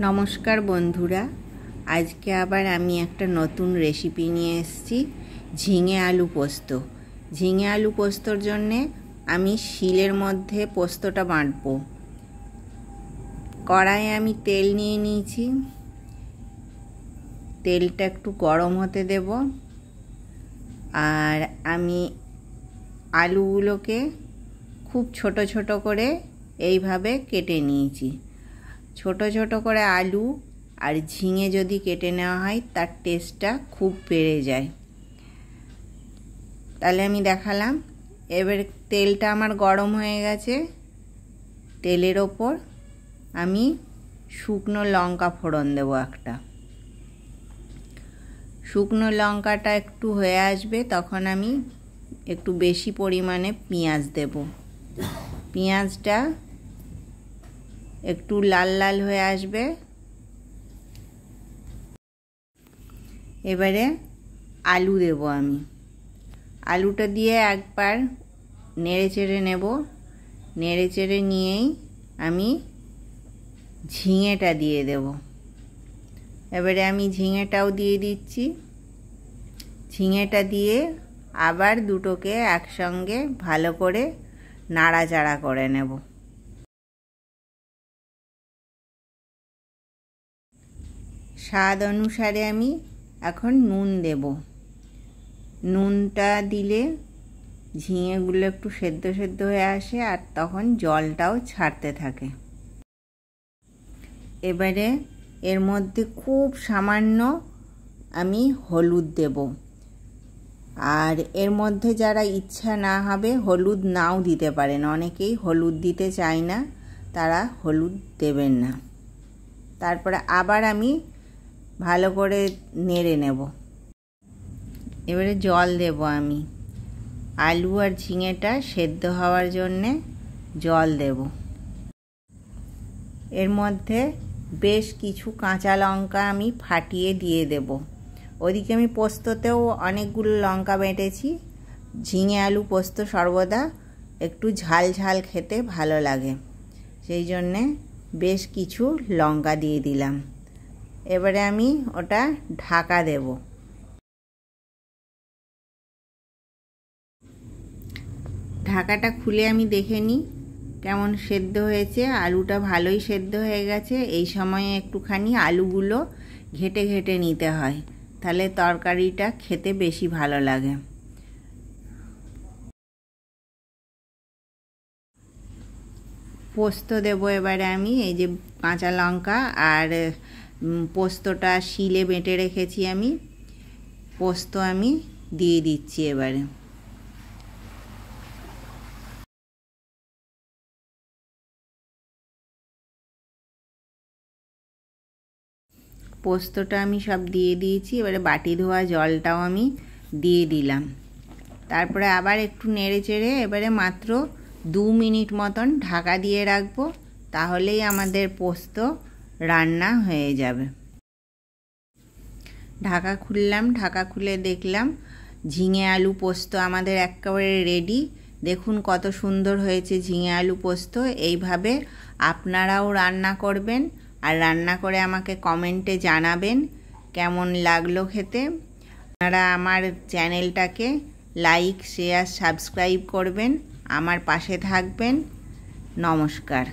নমস্কার বন্ধুরা, আজকে আবার আমি একটা নতুন রেসিপি নিয়ে এসেছি, ঝিঙে আলু পোস্ত। ঝিঙে আলু পোস্তর জন্যে আমি শিলের মধ্যে পোস্তটা বাটবো। কড়াইয়ে আমি তেল নিয়ে নিয়েছি, তেলটা একটু গরম হতে দেব। আর আমি আলুগুলোকে খুব ছোট ছোট করে এইভাবে কেটে নিয়েছি। ছোট ছোট করে আলু আর ঝিঙে যদি কেটে নেওয়া হয় তার টেস্টটা খুব বেড়ে যায়। তাহলে আমি দেখালাম। এবার তেলটা আমার গরম হয়ে গেছে, তেলের ওপর আমি শুকনো লঙ্কা ফোড়ন দেবো একটা। শুকনো লঙ্কাটা একটু হয়ে আসবে তখন আমি একটু বেশি পরিমাণে পেঁয়াজ দেব। পেঁয়াজটা একটু লাল লাল হয়ে আসবে। এবারে আলু দেব আমি। আলুটা দিয়ে একবার নেড়ে চেড়ে নেব। নেড়ে চেড়ে নিয়েই আমি ঝিঙেটা দিয়ে দেব। এবারে আমি ঝিঙেটাও দিয়ে দিচ্ছি। ঝিঙেটা দিয়ে আবার দুটোকে একসঙ্গে ভালো করে নাড়াচাড়া করে নেব। স্বাদ অনুসারে আমি এখন নুন দেব। নুনটা দিলে ঝিঙেগুলো একটু সেদ্ধ সেদ্ধ হয়ে আসে আর তখন জলটাও ছাড়তে থাকে। এবারে এর মধ্যে খুব সামান্য আমি হলুদ দেব। আর এর মধ্যে যারা ইচ্ছা না হবে হলুদ নাও দিতে পারেন। অনেকেই হলুদ দিতে চায় না, তারা হলুদ দেবেন না। তারপরে আবার আমি ভালো করে নেড়ে নেব। এবারে জল দেব আমি। আলু আর ঝিঙেটা সেদ্ধ হওয়ার জন্যে জল দেব। এর মধ্যে বেশ কিছু কাঁচা লঙ্কা আমি ফাটিয়ে দিয়ে দেব। ওদিকে আমি পোস্ততেও অনেকগুলো লঙ্কা বেটেছি। ঝিঙে আলু পোস্ত সর্বদা একটু ঝাল ঝাল খেতে ভালো লাগে, সেই জন্যে বেশ কিছু লঙ্কা দিয়ে দিলাম। এবারে আমি ওটা ঢাকা দেব। ঢাকাটা খুলে আমি দেখে নিই কেমন সেদ্ধ হয়েছে। আলুটা ভালোই সেদ্ধ হয়ে গেছে। এই সময়ে একটুখানি আলুগুলো ঘেটে ঘেটে নিতে হয়, তাহলে তরকারিটা খেতে বেশি ভালো লাগে। পোস্ত দেব এবারে আমি। এই যে কাঁচা লঙ্কা আর পোস্তটা শিলে বেটে রেখেছি আমি, পোস্ত আমি দিয়ে দিচ্ছি এবারে। পোস্তটা আমি সব দিয়ে দিয়েছি। এবারে বাটি ধোয়া জলটাও আমি দিয়ে দিলাম। তারপরে আবার একটু নেড়ে চেড়ে এবারে মাত্র 2 মিনিট মতন ঢাকা দিয়ে রাখবো, তাহলেই আমাদের পোস্ত রান্না হয়ে যাবে। ঢাকা খুললাম। ঢাকা খুলে দেখলাম ঝিঙে আলু পোস্ত আমাদের একেবারে রেডি। দেখুন কত সুন্দর হয়েছে ঝিঙে আলু পোস্ত। এইভাবে আপনারাও রান্না করবেন আর রান্না করে আমাকে কমেন্টে জানাবেন কেমন লাগলো খেতে। আপনারা আমার চ্যানেলটাকে লাইক, শেয়ার, সাবস্ক্রাইব করবেন, আমার পাশে থাকবেন। নমস্কার।